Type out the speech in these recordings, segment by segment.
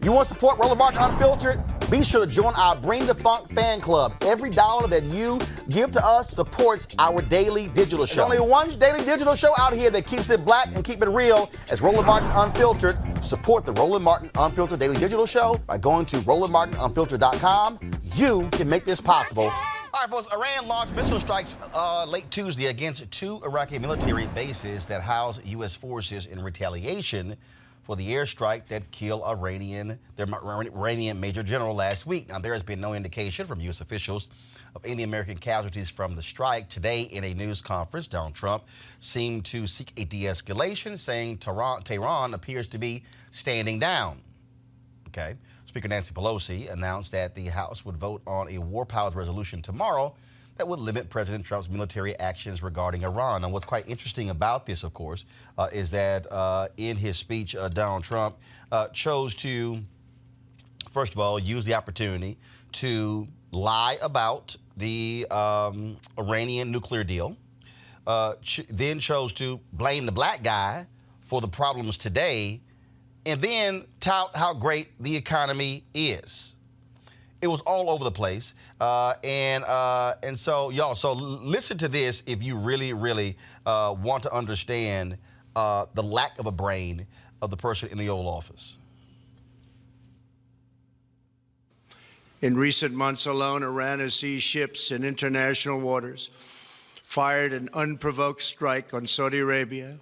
You want to support Roland Martin Unfiltered? Be sure to join our Bring the Funk fan club. Every dollar that you give to us supports our daily digital show. There's only one daily digital show out here that keeps it black and keep it real as Roland Martin Unfiltered. Support the Roland Martin Unfiltered daily digital show by going to RolandMartinUnfiltered.com. You can make this possible. All right, folks, Iran launched missile strikes late Tuesday against 2 Iraqi military bases that house U.S. forces in retaliation for the airstrike that killed their Iranian major general last week. Now, there has been no indication from U.S. officials of any American casualties from the strike. Today, in a news conference, Donald Trump seemed to seek a de-escalation, saying Tehran appears to be standing down. Okay. Speaker Nancy Pelosi announced that the House would vote on a war powers resolution tomorrow that would limit President Trump's military actions regarding Iran. And what's quite interesting about this, of course, is that in his speech, Donald Trump chose to, first of all, use the opportunity to lie about the Iranian nuclear deal, then chose to blame the black guy for the problems today, and then tout how great the economy is. It was all over the place. And so, y'all, so listen to this if you really, really want to understand the lack of a brain of the person in the Oval Office. In recent months alone, Iran has seized ships in international waters, fired an unprovoked strike on Saudi Arabia,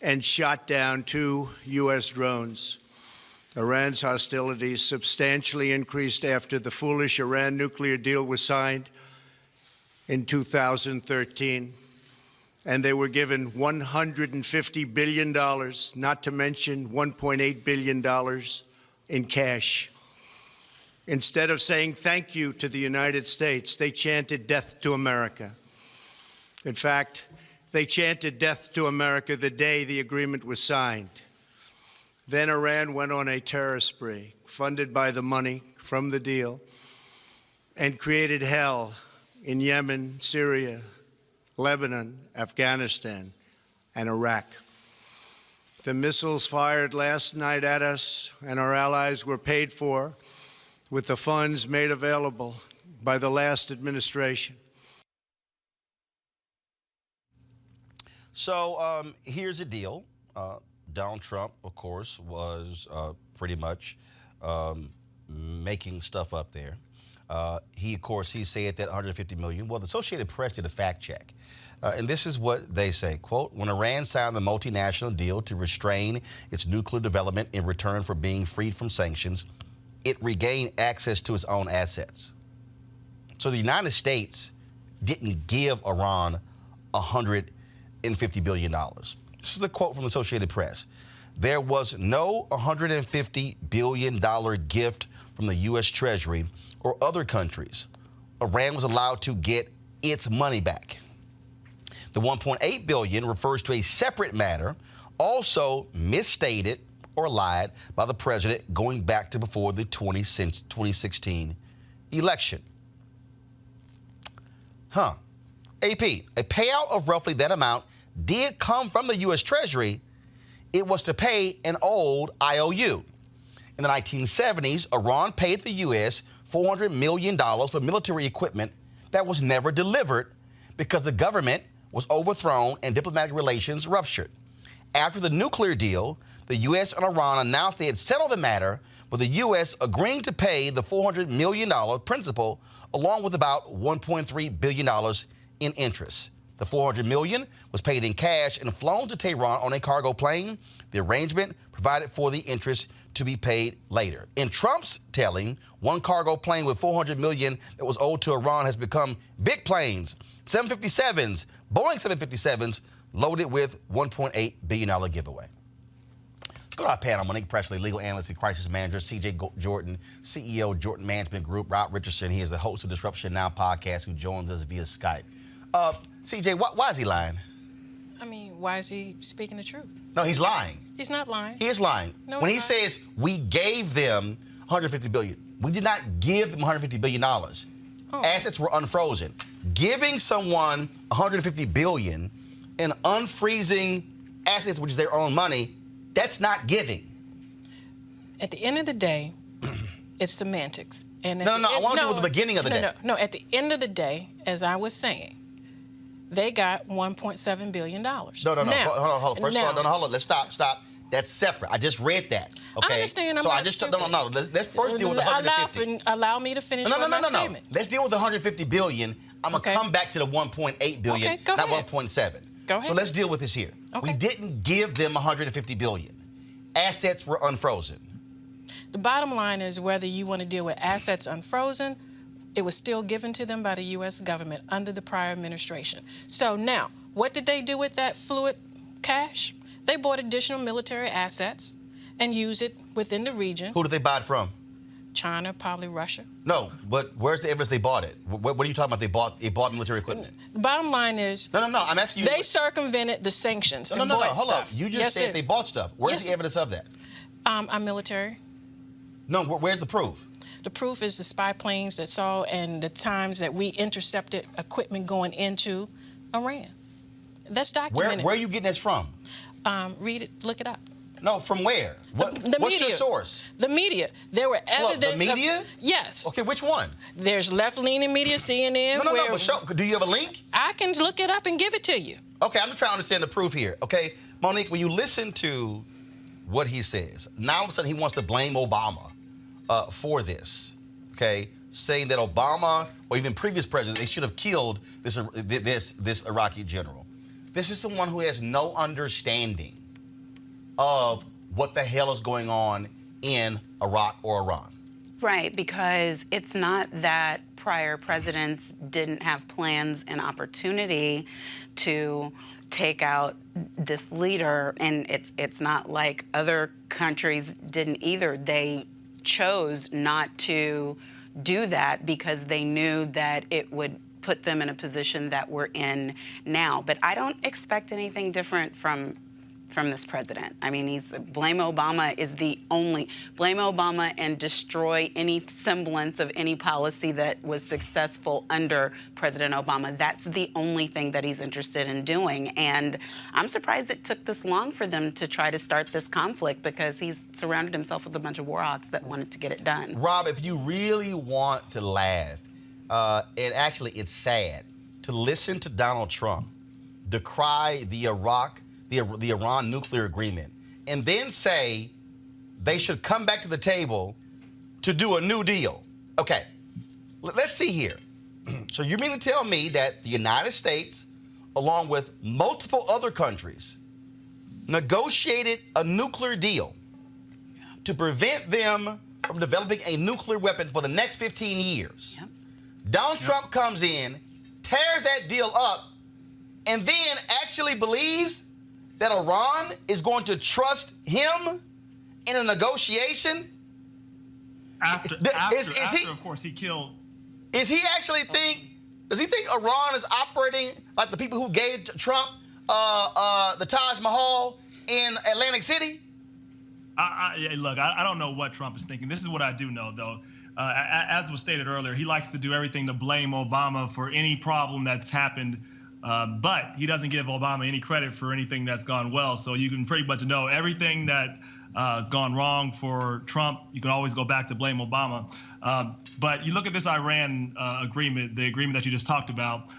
and shot down 2 U.S. drones. Iran's hostilities substantially increased after the foolish Iran nuclear deal was signed in 2013, and they were given $150 billion, not to mention $1.8 billion in cash. Instead of saying thank you to the United States, they chanted death to America. In fact, they chanted death to America the day the agreement was signed. Then Iran went on a terror spree, funded by the money from the deal, and created hell in Yemen, Syria, Lebanon, Afghanistan, and Iraq. The missiles fired last night at us and our allies were paid for with the funds made available by the last administration. So here's the deal. Donald Trump, of course, was pretty much making stuff up there. He said that $150 million. Well, the Associated Press did a fact check. And this is what they say, quote, when Iran signed the multinational deal to restrain its nuclear development in return for being freed from sanctions, it regained access to its own assets. So the United States didn't give Iran $150 billion. This is the quote from the Associated Press. There was no $150 billion gift from the U.S. Treasury or other countries. Iran was allowed to get its money back. The $1.8 billion refers to a separate matter, also misstated or lied by the president going back to before the 2016 election. AP, a payout of roughly that amount did come from the U.S. Treasury. It was to pay an old IOU. In the 1970s, Iran paid the U.S. $400 million for military equipment that was never delivered because the government was overthrown and diplomatic relations ruptured. After the nuclear deal, the U.S. and Iran announced they had settled the matter, with the U.S. agreeing to pay the $400 million principal along with about $1.3 billion in interest. The $400 million was paid in cash and flown to Tehran on a cargo plane. The arrangement provided for the interest to be paid later. In Trump's telling, one cargo plane with $400 million that was owed to Iran has become big planes, 757s, Boeing 757s, loaded with $1.8 billion giveaway. Let's go to our panel. Monique Pressley, legal analyst and crisis manager. CJ Jordan, CEO, Jordan Management Group. Rob Richardson, he is the host of Disruption Now podcast, who joins us via Skype. CJ, why is he lying? I mean, why is he speaking the truth? No, he's lying. He's not lying. He is lying. No, when he not. says we gave them $150 billion, we did not give them $150 billion. Oh. Assets were unfrozen. Giving someone $150 billion and unfreezing assets, which is their own money, that's not giving. At the end of the day, it's semantics. And No. I want to do with the beginning of the day. No. At the end of the day, as I was saying, they got $1.7 billion. No. Now, hold on. First of all, hold on. Let's stop. That's separate. I just read that. Okay. I understand. I'm so not I just stupid. no. Let's first deal with the 150. Allow me to finish my statement. Let's deal with the 150 billion. I'm gonna come back to the 1.8 billion, Okay, go not ahead. 1.7. Go ahead. So let's deal with this here. Okay. We didn't give them 150 billion. Assets were unfrozen. The bottom line is whether you want to deal with assets unfrozen, it was still given to them by the U.S. government under the prior administration. So now, what did they do with that fluid cash? They bought additional military assets and used it within the region. Who did they buy it from? China, probably Russia. No, but where's the evidence they bought it? What are you talking about? They bought military equipment. The bottom line is No. I'm asking you. they circumvented the sanctions No. and bought Hold up. stuff. You just Yes, said they bought stuff. Where's Yes. the evidence of that? Our military. No, where's the proof? The proof is the spy planes that saw and the times that we intercepted equipment going into Iran. That's documented. Where are you getting this from? Read it, look it up. No, from where? The What's media. your source? The media. There were evidence. Look, the media? Yes. Okay, which one? There's left-leaning media, CNN. No, where but show. Do you have a link? I can look it up and give it to you. Okay, I'm just trying to understand the proof here. Okay, Monique, when you listen to what he says, now all of a sudden he wants to blame Obama for this. Okay, saying that Obama or even previous presidents, they should have killed this Iraqi general. This is someone who has no understanding of what the hell is going on in Iraq or Iran. Right, because it's not that prior presidents didn't have plans and opportunity to take out this leader, and it's not like other countries didn't either. They chose not to do that because they knew that it would put them in a position that we're in now. But I don't expect anything different from this president. I mean, blame Obama is the only, blame Obama and destroy any semblance of any policy that was successful under President Obama. That's the only thing that he's interested in doing. And I'm surprised it took this long for them to try to start this conflict because he's surrounded himself with a bunch of war hawks that wanted to get it done. Rob, if you really want to laugh, and actually it's sad, to listen to Donald Trump decry the Iran nuclear agreement, and then say they should come back to the table to do a new deal. Okay, let's see here. So you mean to tell me that the United States, along with multiple other countries, negotiated a nuclear deal to prevent them from developing a nuclear weapon for the next 15 years? Yep. Donald Trump comes in, tears that deal up, and then actually believes that Iran is going to trust him in a negotiation? After, of course, he killed. Does he think Iran is operating like the people who gave Trump the Taj Mahal in Atlantic City? Look, I don't know what Trump is thinking. This is what I do know, though. As was stated earlier, he likes to do everything to blame Obama for any problem that's happened. But he doesn't give Obama any credit for anything that's gone well. So you can pretty much know everything that has gone wrong for Trump. You can always go back to blame Obama. But you look at this Iran agreement, the agreement that you just talked about.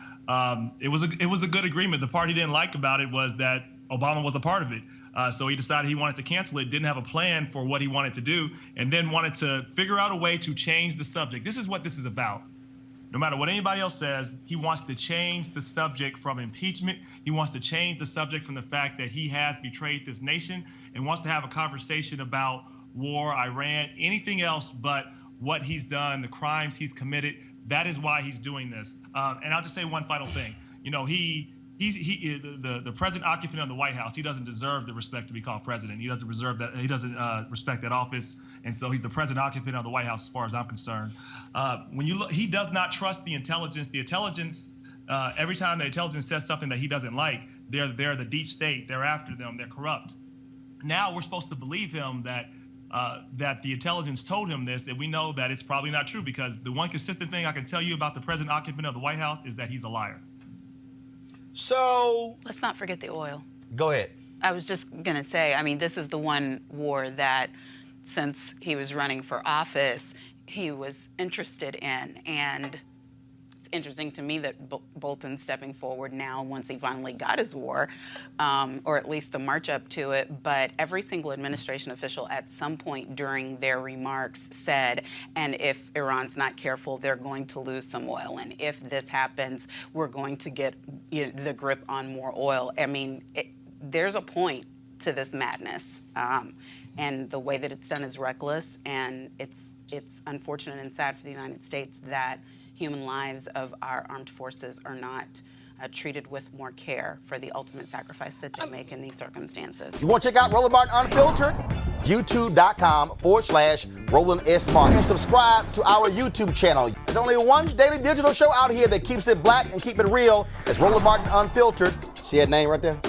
It was a good agreement. The part he didn't like about it was that Obama was a part of it. So he decided he wanted to cancel it, didn't have a plan for what he wanted to do, and then wanted to figure out a way to change the subject. This is what this is about. No matter what anybody else says, he wants to change the subject from impeachment. He wants to change the subject from the fact that he has betrayed this nation and wants to have a conversation about war, Iran, anything else but what he's done, the crimes he's committed. That is why he's doing this. And I'll just say one final thing. You know, the present occupant of the White House, he doesn't deserve the respect to be called president. He doesn't reserve that. He doesn't respect that office, and so he's the present occupant of the White House, as far as I'm concerned. When you look, he does not trust the intelligence. The intelligence, every time the intelligence says something that he doesn't like, they're the deep state. They're after them. They're corrupt. Now we're supposed to believe him that the intelligence told him this, and we know that it's probably not true, because the one consistent thing I can tell you about the present occupant of the White House is that he's a liar. So Let's not forget the oil. go ahead. I was just going to say, I mean, this is the one war that since he was running for office, he was interested in. And it's interesting to me that Bolton's stepping forward now once he finally got his war, or at least the march up to it. But every single administration official at some point during their remarks said, and if Iran's not careful, they're going to lose some oil. And if this happens, we're going to get the grip on more oil. I mean, there's a point to this madness. And the way that it's done is reckless, and it's unfortunate and sad for the United States that human lives of our armed forces are not treated with more care for the ultimate sacrifice that they make in these circumstances. You want to check out Roland Martin Unfiltered? YouTube.com/Roland S. Martin. And subscribe to our YouTube channel. There's only one daily digital show out here that keeps it black and keep it real. It's Roland Martin Unfiltered. See that name right there?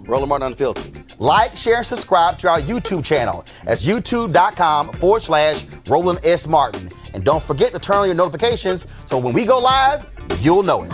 Roland Martin Unfiltered. Like, share, and subscribe to our YouTube channel. That's youtube.com/Roland S. Martin. And don't forget to turn on your notifications so when we go live, you'll know it.